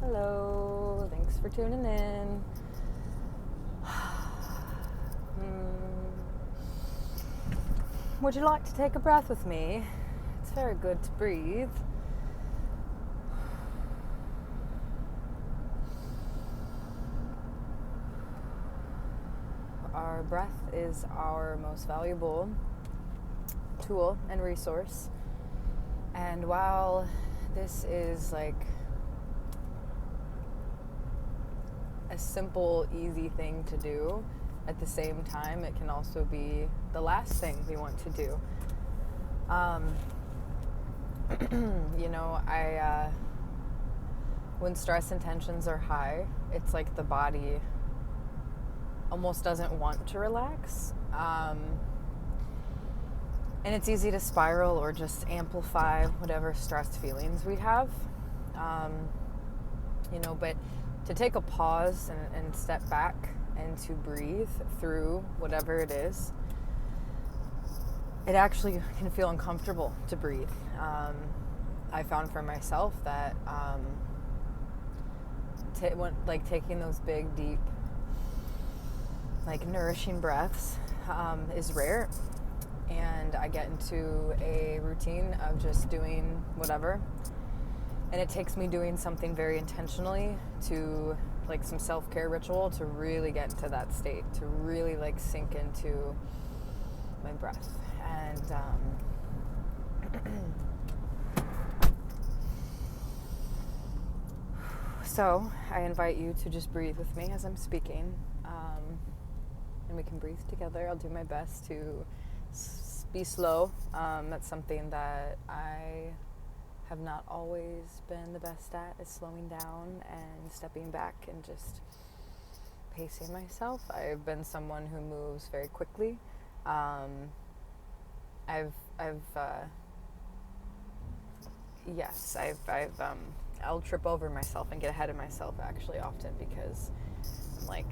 Hello, thanks for tuning in. Would you like to take a breath with me? It's very good to breathe. Our breath is our most valuable tool and resource. And while this is like a simple, easy thing to do, at the same time, it can also be the last thing we want to do. When stress and tensions are high, it's like the body almost doesn't want to relax. And it's easy to spiral or just amplify whatever stress feelings we have. But to take a pause and step back and to breathe through whatever it is, it actually can feel uncomfortable to breathe. I found for myself that taking those big, deep, nourishing breaths is rare. And I get into a routine of just doing whatever. And it takes me doing something very intentionally to some self-care ritual to really get into that state, to really sink into my breath. And so I invite you to just breathe with me as I'm speaking. And we can breathe together. I'll do my best to be slow. That's something that I have not always been the best at, is slowing down and stepping back and just pacing myself. I've been someone who moves very quickly. I'll trip over myself and get ahead of myself actually often because I'm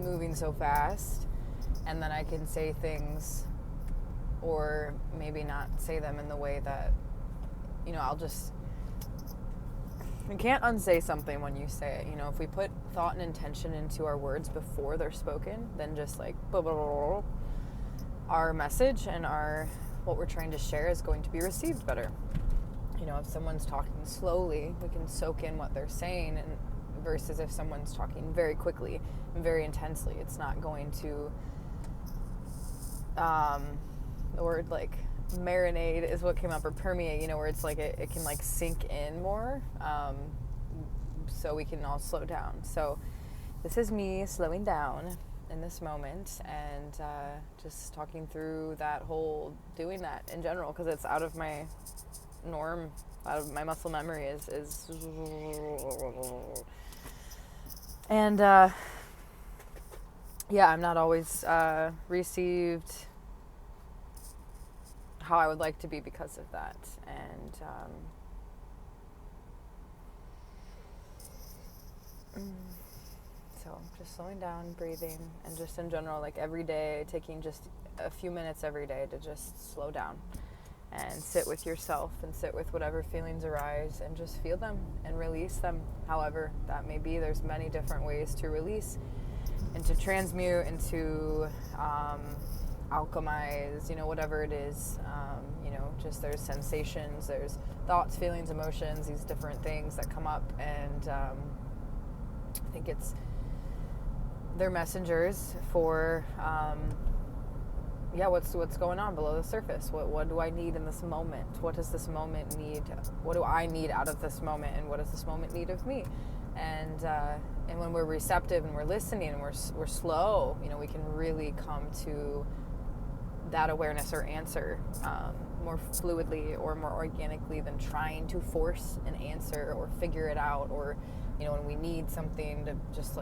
moving so fast, and then I can say things or maybe not say them in the way that you can't unsay something when you say it. If we put thought and intention into our words before they're spoken, then just our message and what we're trying to share is going to be received better. If someone's talking slowly, we can soak in what they're saying, and versus if someone's talking very quickly and very intensely, it's not going to the word marinade is what came up, or permeate, where it's it can sink in more, so we can all slow down. So this is me slowing down in this moment and just talking through doing that in general, because it's out of my norm, out of my muscle memory is and I'm not always received how I would like to be because of that. And so just slowing down, breathing, and just in general, every day, taking just a few minutes every day to just slow down and sit with yourself and sit with whatever feelings arise and just feel them and release them. However that may be, there's many different ways to release and to transmute and to alchemize, whatever it is. Just there's sensations, there's thoughts, feelings, emotions, these different things that come up, and I think they're messengers for what's going on below the surface. What do I need in this moment? What does this moment need? What do I need out of this moment, and what does this moment need of me? And when we're receptive and we're listening and we're slow, we can really come to that awareness or answer more fluidly or more organically than trying to force an answer or figure it out, or when we need something to just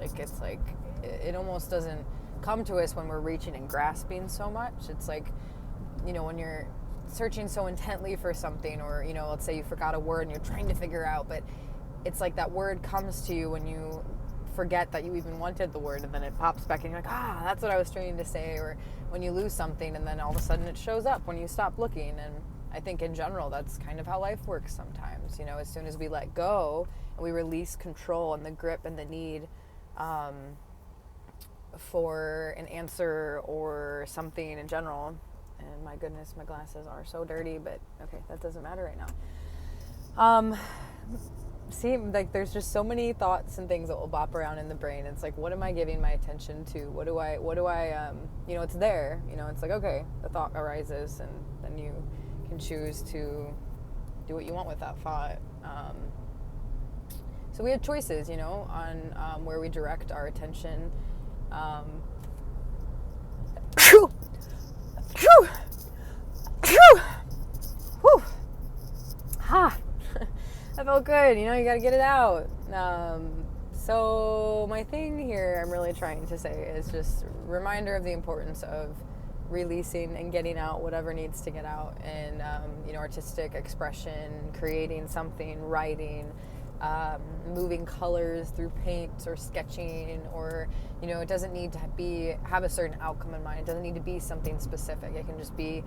it almost doesn't come to us when we're reaching and grasping so much. It's when you're searching so intently for something, or let's say you forgot a word and you're trying to figure out, but it's that word comes to you when you forget that you even wanted the word, and then it pops back and you're that's what I was trying to say. Or when you lose something and then all of a sudden it shows up when you stop looking. And I think in general that's kind of how life works sometimes. As soon as we let go and we release control and the grip and the need for an answer or something in general. And my goodness, my glasses are so dirty, but okay, that doesn't matter right now. See, like there's just so many thoughts and things that will bop around in the brain. It's like, what am I giving my attention to? What do I, it's there, it's like, okay, the thought arises, and then you can choose to do what you want with that thought. So we have choices, on where we direct our attention. Ha! That felt good. You gotta get it out. So my thing here I'm really trying to say is just a reminder of the importance of releasing and getting out whatever needs to get out, and artistic expression, creating something, writing, moving colors through paint or sketching, or it doesn't need to have a certain outcome in mind. It doesn't need to be something specific. It can just be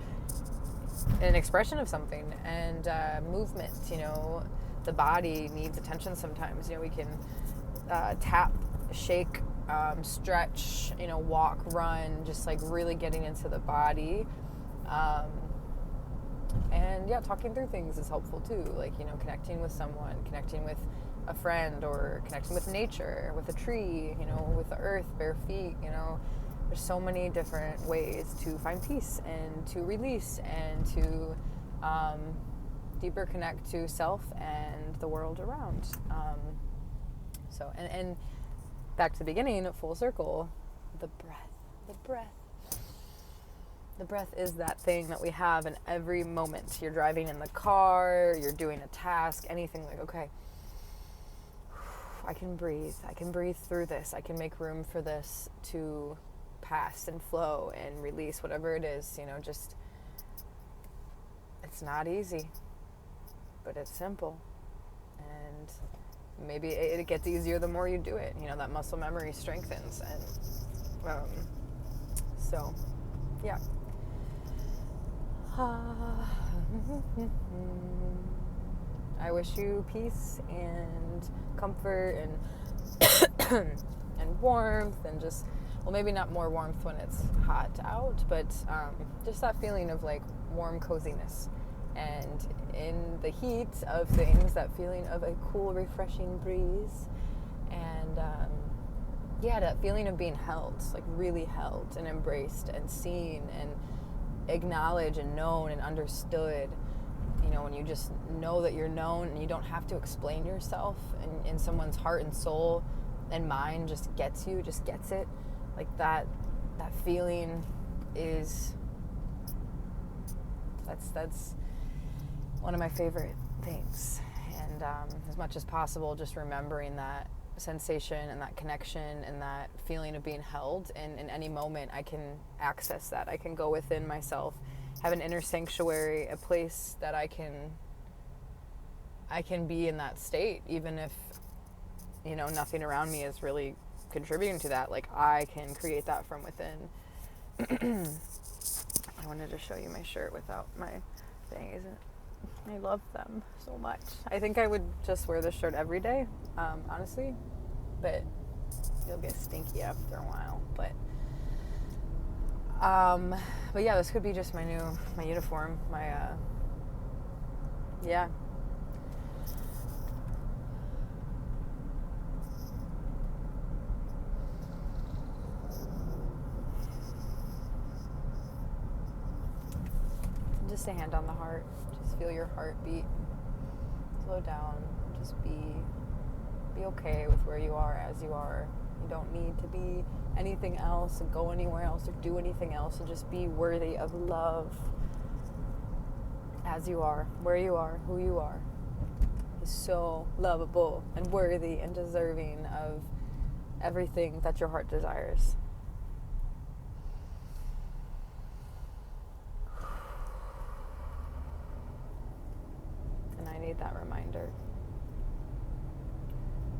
an expression of something, and movement. The body needs attention sometimes. We can tap, shake, stretch, walk, run, just like really getting into the body. And yeah, talking through things is helpful too. Like, connecting with someone, connecting with a friend, or connecting with nature, with a tree, with the earth, bare feet, There's so many different ways to find peace and to release and to deeper connect to self and the world around. And back to the beginning, full circle, the breath. The breath is that thing that we have in every moment. You're driving in the car, you're doing a task, anything, like, okay, I can breathe through this. I can make room for this to pass and flow and release, whatever it is, just, it's not easy, but it's simple. And maybe it gets easier the more you do it. That muscle memory strengthens. And so, yeah. I wish you peace and comfort and and warmth, and just, well, maybe not more warmth when it's hot out, but just that feeling of like warm coziness. And in the heat of things, that feeling of a cool, refreshing breeze. And that feeling of being held, like really held and embraced and seen and acknowledged and known and understood. When you just know that you're known and you don't have to explain yourself, and someone's heart and soul and mind just gets it. Like that feeling is, that's one of my favorite things. And as much as possible, just remembering that sensation and that connection and that feeling of being held. And in any moment, I can access that. I can go within myself, have an inner sanctuary, a place that I can be in that state, even if, nothing around me is really contributing to that. Like, I can create that from within. I wanted to show you my shirt without my thing, isn't it? I love them so much. I think I would just wear this shirt every day, honestly, but it'll get stinky after a while. But yeah, this could be just my uniform, yeah. Just a hand on the heart. Just feel your heartbeat. Slow down. Just be okay with where you are as you are. You don't need to be anything else and go anywhere else or do anything else, and just be worthy of love as you are, where you are, who you are. Is so lovable and worthy and deserving of everything that your heart desires. And I need that reminder.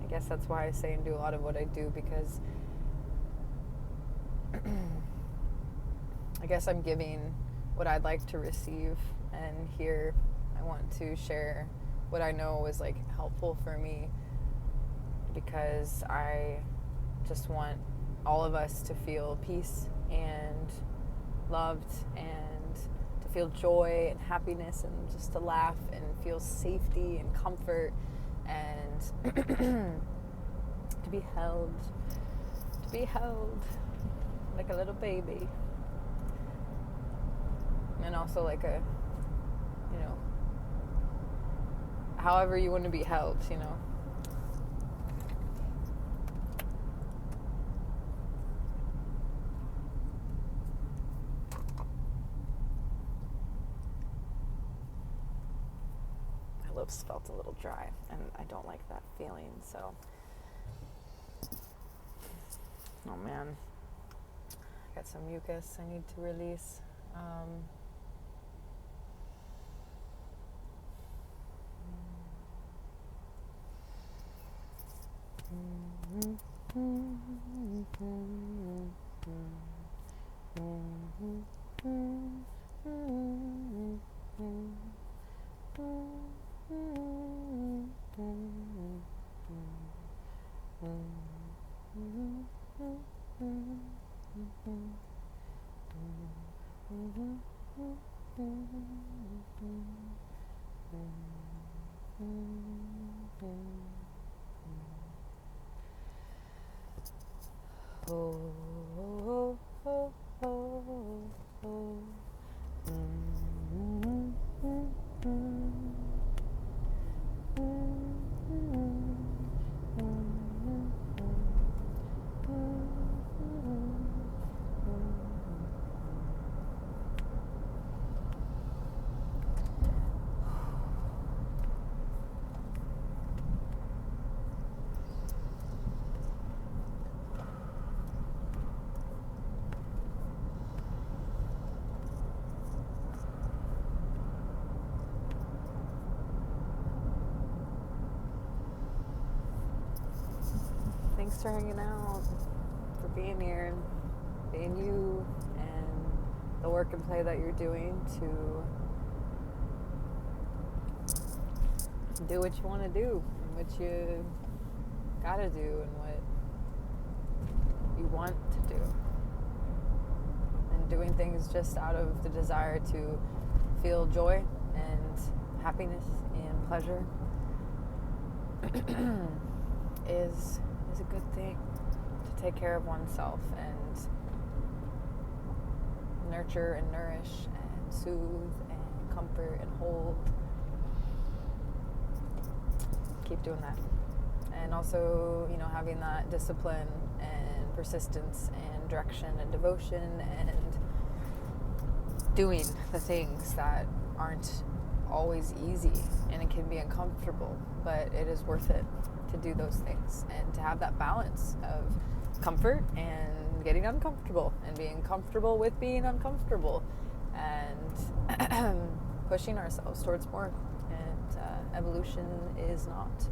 I guess that's why I say and do a lot of what I do, because I guess I'm giving what I'd like to receive, and here I want to share what I know is like helpful for me, because I just want all of us to feel peace and loved and to feel joy and happiness and just to laugh and feel safety and comfort and to be held like a little baby. And also like a, however you want to be held, My lips felt a little dry, and I don't like that feeling, so. Oh man. I got some mucus I need to release. Thanks for hanging out, for being here, and being you, and the work and play that you're doing to do what you want to do, and what you gotta do, and what you want to do. And doing things just out of the desire to feel joy and happiness and pleasure is a good thing. To take care of oneself and nurture and nourish and soothe and comfort and hold. Keep doing that. And also, having that discipline and persistence and direction and devotion and doing the things that aren't always easy, and it can be uncomfortable, but it is worth it to do those things and to have that balance of comfort and getting uncomfortable and being comfortable with being uncomfortable and pushing ourselves towards more. And evolution is not,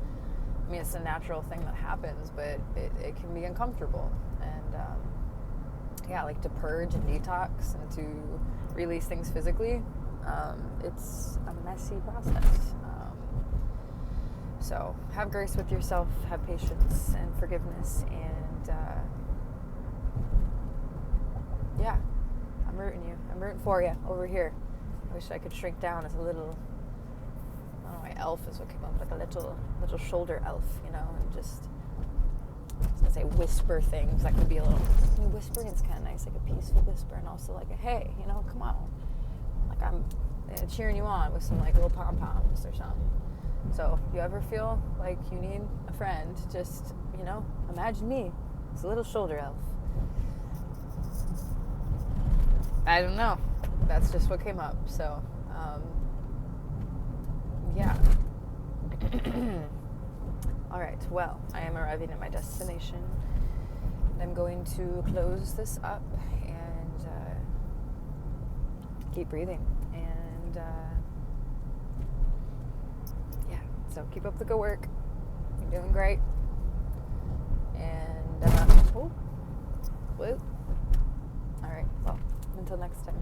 it's a natural thing that happens, but it can be uncomfortable. And like to purge and detox and to release things physically, it's a messy process. So have grace with yourself, have patience and forgiveness, and I'm rooting you. I'm rooting for you over here. I wish I could shrink down as a little, I don't know why elf is what came up, like a little shoulder elf, and just, I was gonna say whisper things. That could be a little, whispering is kind of nice, like a peaceful whisper, and also like a, hey, come on. Like I'm cheering you on with some like little pom-poms or something. So if you ever feel like you need a friend, just, imagine me. It's a little shoulder elf. I don't know. That's just what came up. So, All right. Well, I am arriving at my destination. I'm going to close this up and keep breathing. And, so keep up the good work. You're doing great. And, woo. All right. Well, until next time.